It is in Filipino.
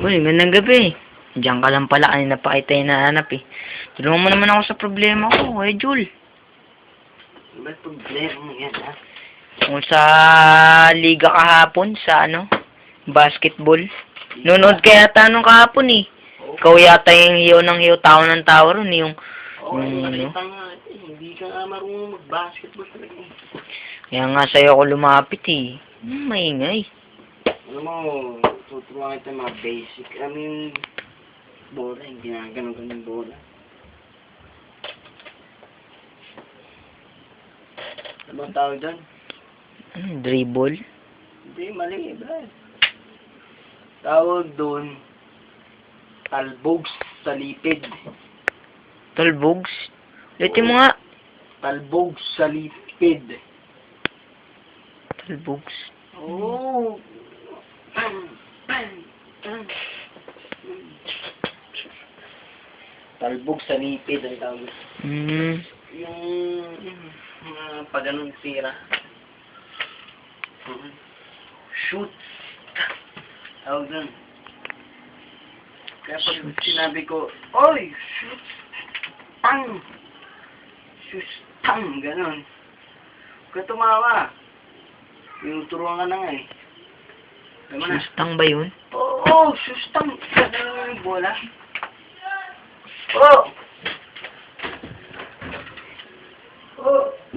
Uy, magandang gabi. Diyan ka lang pala, kanina pa kita hinahanap eh. Tulungan mo naman ako sa problema ko, Jul. Ba't problema mo yan, ha? Kung sa liga kahapon, sa basketball. Nunod kaya tanong kahapon eh. Ikaw yata yung hiyaw ng hiyaw, tao ng tao ron eh, yung... Oo, nakita nga, hindi ka nga marunong mag-basketball talaga eh. Kaya nga sa'yo ako lumapit eh. Maingay. Alam mo, tuturuan kita mga basic. Bola, yung ginaganon yung bola. Ano bang tawag doon? Dribble? Hindi, mali, Brad. Tawag doon, talbog sa lipid. Talbogs? Ulitin mo nga. Talbog sa lipid. Talbogs. Oo. Talbog sa lipid ang tawag. Yung pag anong tira. Shoot. Tawag doon. Kaya pag sinabi ko, oy, shoot, tang, shoot, tang, ganon. Kaya tumawa. Tinuturuan ka na nga eh. Tama na. Sustang ba yun? Oo, shoot, tang. Ganon yung bola. Oh!